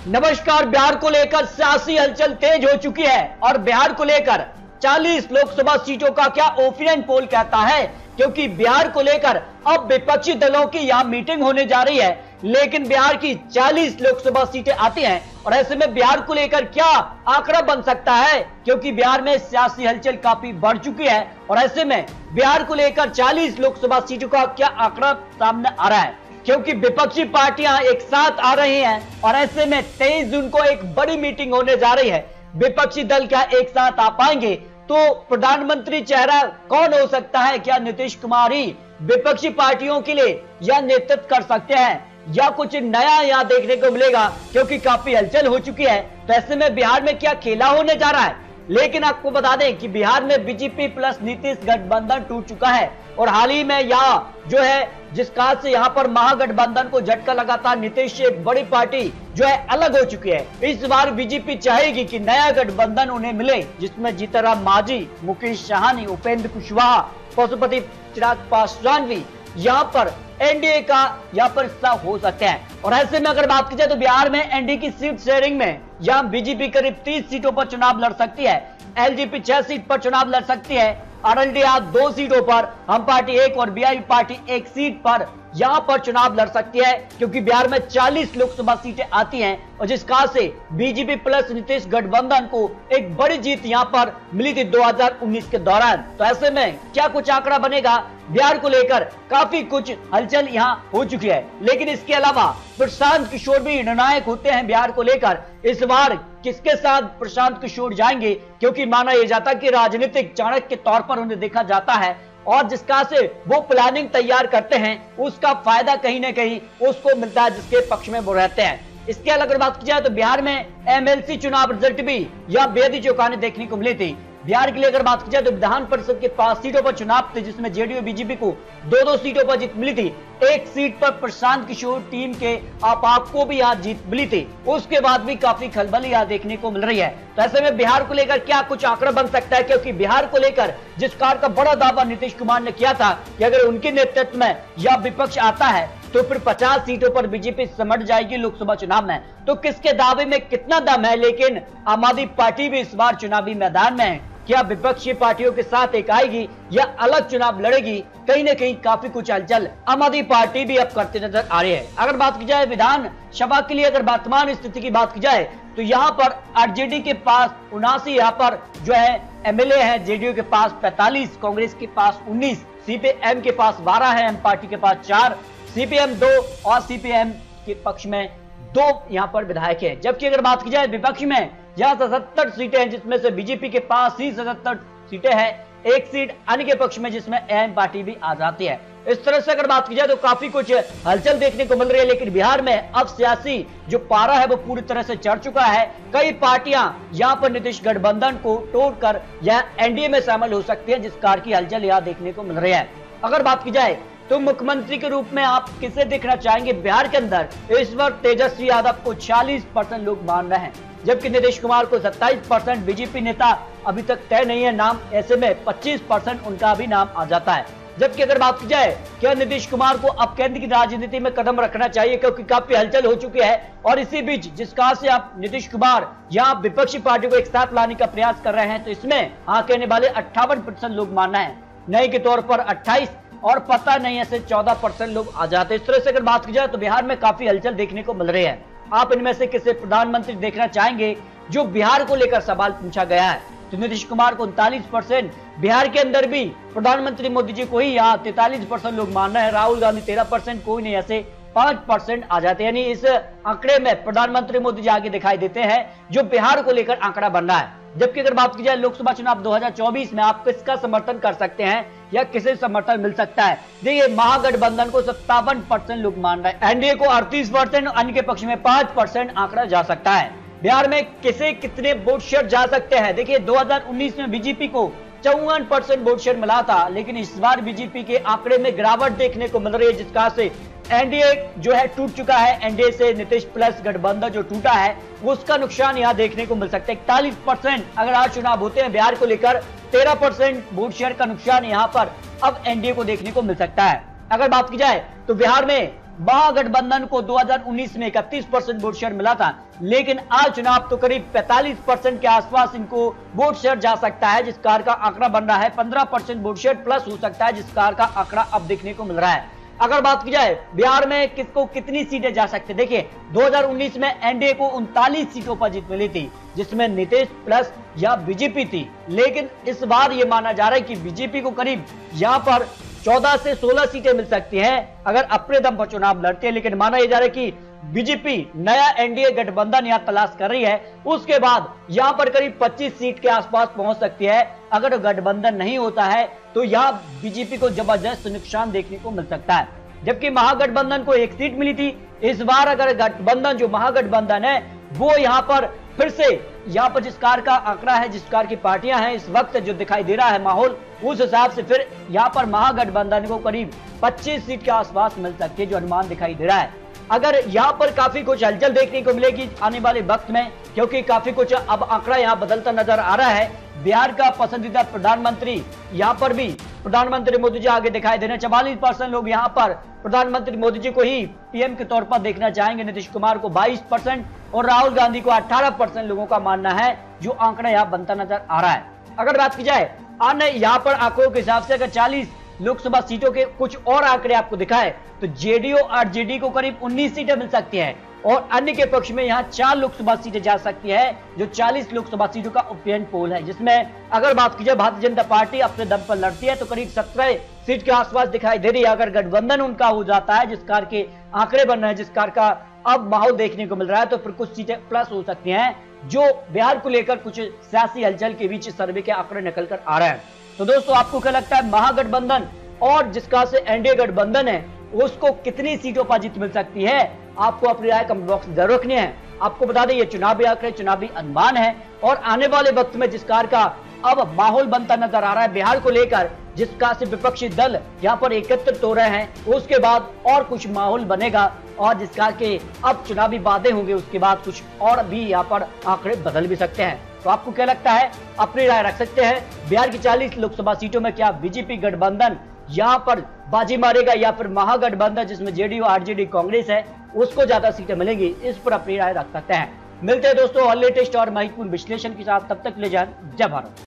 नमस्कार। बिहार को लेकर सियासी हलचल तेज हो चुकी है और बिहार को लेकर 40 लोकसभा सीटों का क्या ओपिनियन पोल कहता है, क्योंकि बिहार को लेकर अब विपक्षी दलों की यहां मीटिंग होने जा रही है, लेकिन बिहार की 40 लोकसभा सीटें आती हैं और ऐसे में बिहार को लेकर क्या आंकड़ा बन सकता है, क्योंकि बिहार में सियासी हलचल काफी बढ़ चुकी है और ऐसे में बिहार को लेकर 40 लोकसभा सीटों का क्या आंकड़ा सामने आ रहा है, क्योंकि विपक्षी पार्टियां एक साथ आ रही हैं और ऐसे में 23 जून को एक बड़ी मीटिंग होने जा रही है। विपक्षी दल क्या एक साथ आ पाएंगे? तो प्रधानमंत्री चेहरा कौन हो सकता है? क्या नीतीश कुमार ही विपक्षी पार्टियों के लिए यह नेतृत्व कर सकते हैं या कुछ नया यहां देखने को मिलेगा, क्योंकि काफी हलचल हो चुकी है। तो ऐसे में बिहार में क्या खेला होने जा रहा है? लेकिन आपको बता दें कि बिहार में बीजेपी प्लस नीतीश गठबंधन टूट चुका है और हाल ही में यहाँ जो है जिस काल से यहाँ पर महागठबंधन को झटका लगा था, नीतीश से एक बड़ी पार्टी जो है अलग हो चुकी है। इस बार बीजेपी चाहेगी कि नया गठबंधन उन्हें मिले, जिसमें जीतनराम मांझी, मुकेश साहनी, उपेंद्र कुशवाहा, पशुपति चिराग पासवान भी यहाँ पर एनडीए का यहाँ पर हिस्सा हो सकते हैं। और ऐसे में अगर बात की जाए तो बिहार में एनडीए की सीट शेयरिंग में यहाँ बीजेपी करीब 30 सीटों पर चुनाव लड़ सकती है, एलजेपी 6 सीट पर चुनाव लड़ सकती है, आरएलडी 2 सीटों पर, हम पार्टी 1 और बीआईपी पार्टी 1 सीट पर यहां पर चुनाव लड़ सकती है, क्योंकि बिहार में 40 लोकसभा सीटें आती हैं और जिस कारण से बीजेपी प्लस नीतीश गठबंधन को एक बड़ी जीत यहां पर मिली थी 2019 के दौरान। तो ऐसे में क्या कुछ आंकड़ा बनेगा बिहार को लेकर? काफी कुछ हलचल यहां हो चुकी है, लेकिन इसके अलावा प्रशांत किशोर भी निर्णायक होते हैं बिहार को लेकर। इस बार किसके साथ प्रशांत किशोर जाएंगे, क्योंकि माना यह जाता है कि राजनीतिक चाणक्य के तौर पर उन्हें देखा जाता है और जिसका से वो प्लानिंग तैयार करते हैं उसका फायदा कहीं ना कहीं उसको मिलता है जिसके पक्ष में वो रहते हैं। इसके अलावा बात की जाए तो बिहार में एमएलसी चुनाव रिजल्ट भी यह बेहद ही चौंकाने देखने को मिली थी। बिहार के लिए अगर बात की जाए तो विधान परिषद के 5 सीटों पर चुनाव थे, जिसमें जेडीयू बीजेपी को 2-2 सीटों पर जीत मिली थी। 1 सीट पर प्रशांत किशोर टीम के आपको भी यहाँ जीत मिली थी। उसके बाद भी काफी खलबली यहाँ देखने को मिल रही है। तो ऐसे में बिहार को लेकर क्या कुछ आंकड़ा बन सकता है, क्योंकि बिहार को लेकर जिस कार का बड़ा दावा नीतीश कुमार ने किया था कि अगर उनके नेतृत्व में यह विपक्ष आता है तो फिर 50 सीटों पर बीजेपी सिमट जाएगी लोकसभा चुनाव में। तो किसके दावे में कितना दम है? लेकिन आम आदमी पार्टी भी इस बार चुनावी मैदान में है। क्या विपक्षी पार्टियों के साथ एक आएगी या अलग चुनाव लड़ेगी? कहीं ना कहीं काफी कुछ हलचल आम आदमी पार्टी भी अब करते नजर आ रही है। अगर बात की जाए विधानसभा के लिए, अगर वर्तमान स्थिति की बात की जाए तो यहाँ पर आरजेडी के पास 79 यहाँ पर जो है एमएलए है, जेडीयू के पास 45, कांग्रेस के पास 19, सीपीएम के पास 12 है, एम पार्टी के पास 4, सीपीएम 2 और सीपीएम के पक्ष में 2 यहाँ पर विधायक है। जबकि अगर बात की जाए विपक्ष में यहाँ 77 सीटें हैं, जिसमें से बीजेपी के पास ही 77 सीटें हैं, 1 सीट अन्य के पक्ष में जिसमें एम पार्टी भी आ जाती है। इस तरह से अगर बात की जाए तो काफी कुछ हलचल देखने को मिल रही है, लेकिन बिहार में अब सियासी जो पारा है वो पूरी तरह से चढ़ चुका है। कई पार्टियां यहाँ पर नीतीश गठबंधन को तोड़कर यह एनडीए में शामिल हो सकती है, जिस कार की हलचल यहाँ देखने को मिल रही है। अगर बात की जाए तो मुख्यमंत्री के रूप में आप किसे देखना चाहेंगे बिहार के अंदर? इस वक्त तेजस्वी यादव को 40% लोग मान रहे हैं, जबकि नीतीश कुमार को 27%। बीजेपी नेता अभी तक तय नहीं है नाम, ऐसे में 25% उनका भी नाम आ जाता है। जबकि अगर बात की जाए क्या नीतीश कुमार को अब केंद्र की राजनीति में कदम रखना चाहिए, क्योंकि काफी हलचल हो चुकी है और इसी बीच जिस कहा से आप नीतीश कुमार यहाँ विपक्षी पार्टी को एक साथ लाने का प्रयास कर रहे हैं, तो इसमें हाँ कहने वाले 58% लोग मानना है, नए के तौर पर 28 और पता नहीं ऐसे 14% लोग आ जाते हैं। इस तरह से अगर बात की जाए तो बिहार में काफी हलचल देखने को मिल रही है। आप इनमें से किसे प्रधानमंत्री देखना चाहेंगे? जो बिहार को लेकर सवाल पूछा गया है तो नीतीश कुमार को 39%, बिहार के अंदर भी प्रधानमंत्री मोदी जी को ही यहाँ 43% लोग मान रहे हैं, राहुल गांधी 13%, कोई नहीं, ऐसे 5% आ जाते हैं। यानी इस आंकड़े में प्रधानमंत्री मोदी जी आगे दिखाई देते हैं, जो बिहार को लेकर आंकड़ा बन रहा है। जबकि अगर बात की जाए लोकसभा चुनाव 2024 में आप किसका समर्थन कर सकते हैं या किसे समर्थन मिल सकता है? देखिए महागठबंधन को 57% लोग मान रहे हैं, एनडीए को 38%, अन्य के पक्ष में 5% आंकड़ा जा सकता है। बिहार में किसे कितने वोट शेयर जा सकते हैं? देखिए 2019 में बीजेपी को 54% वोट शेयर मिला था, लेकिन इस बार बीजेपी के आंकड़े में गिरावट देखने को मिल रही है, जिसका से एनडीए जो है टूट चुका है। एनडीए से नीतीश प्लस गठबंधन जो टूटा है उसका नुकसान यहाँ देखने को मिल सकता है। 41% अगर आज चुनाव होते हैं बिहार को लेकर, 13% वोट शेयर का नुकसान यहाँ पर अब एनडीए को देखने को मिल सकता है। अगर बात की जाए तो बिहार में महागठबंधन को 2019 में 31% वोट शेयर मिला था, लेकिन आज चुनाव तो करीब 45% के आसपास इनको वोट शेयर जा सकता है, जिस कार का आंकड़ा बन रहा है 15% वोट शेयर प्लस हो सकता है, जिस कार का आंकड़ा अब देखने को मिल रहा है। अगर बात की जाए बिहार में किसको कितनी सीटें जा सकते, देखिए 2019 में एनडीए को 39 सीटों पर जीत मिली थी, जिसमें नीतीश प्लस या बीजेपी थी, लेकिन इस बार यह माना जा रहा है कि बीजेपी को करीब यहां पर 14 से 16 सीटें मिल सकती हैं अगर अपने दम पर चुनाव लड़ते हैं। लेकिन माना यह जा रहा है कि बीजेपी नया एनडीए गठबंधन यहां तलाश कर रही है, उसके बाद यहां पर करीब 25 सीट के आसपास पहुंच सकती है। अगर गठबंधन नहीं होता है तो यहां बीजेपी को जबरदस्त नुकसान देखने को मिल सकता है, जबकि महागठबंधन को 1 सीट मिली थी। इस बार अगर गठबंधन जो महागठबंधन है वो यहां पर फिर से यहां पर जिस कार का आंकड़ा है, जिस कार की पार्टियां हैं, इस वक्त जो दिखाई दे रहा है माहौल, उस हिसाब से फिर यहां पर महागठबंधन को करीब 25 सीट के आसपास मिल सकती है, जो अनुमान दिखाई दे रहा है। अगर यहां पर काफी कुछ हलचल देखने को मिलेगी आने वाले वक्त में, क्योंकि काफी कुछ अब आंकड़ा यहां बदलता नजर आ रहा है। बिहार का पसंदीदा प्रधानमंत्री यहां पर भी प्रधानमंत्री मोदी जी आगे दिखाई दे रहे हैं। 44% लोग यहां पर प्रधानमंत्री मोदी जी को ही पीएम के तौर पर देखना चाहेंगे, नीतीश कुमार को 22% और राहुल गांधी को 18% लोगों का मानना है, जो आंकड़ा यहां बनता नजर आ रहा है। अगर बात की जाए अन्य यहां पर आंकड़ों के हिसाब से, अगर 40 लोकसभा सीटों के कुछ और आंकड़े आपको दिखाए तो जेडीयू और आरजेडी को करीब 19 सीटें मिल सकती हैं और अन्य के पक्ष में यहां 4 लोकसभा सीटें जा सकती है, जो 40 लोकसभा सीटों का ओपिनियन पोल है, जिसमें अगर बात की जाए भारतीय जनता पार्टी अपने दम पर लड़ती है तो करीब 17 सीट के आसपास दिखाई दे रही है। अगर गठबंधन उनका हो जाता है, जिस कार के आंकड़े बन रहे हैं, जिस कार का अब माहौल देखने को मिल रहा है, तो फिर कुछ सीटें प्लस हो सकती हैं, जो बिहार को लेकर कुछ सियासी हलचल के बीच सर्वे के आंकड़े निकल कर आ रहे हैं। तो दोस्तों, आपको क्या लगता है, महागठबंधन और जिसका से एनडीए गठबंधन है उसको कितनी सीटों पर जीत मिल सकती है? आपको अपनी राय कमेंट बॉक्स में जरूर रखनी है। आपको बता दें ये चुनावी आंकड़े, चुनावी अनुमान है और आने वाले वक्त में जिस कार का अब माहौल बनता नजर आ रहा है बिहार को लेकर, जिसका से विपक्षी दल यहाँ पर एकत्रित हो रहे हैं, उसके बाद और कुछ माहौल बनेगा और जिस कार के अब चुनावी वादे होंगे उसके बाद कुछ और भी यहाँ पर आंकड़े बदल भी सकते हैं। तो आपको क्या लगता है, अपनी राय रख सकते हैं। बिहार की 40 लोकसभा सीटों में क्या बीजेपी गठबंधन यहां पर बाजी मारेगा या फिर महागठबंधन जिसमें जेडीयू आरजेडी कांग्रेस है उसको ज्यादा सीटें मिलेंगी? इस पर अपनी राय रख सकते हैं। मिलते हैं दोस्तों और लेटेस्ट और महत्वपूर्ण विश्लेषण के साथ, तब तक ले जाए जय भारत।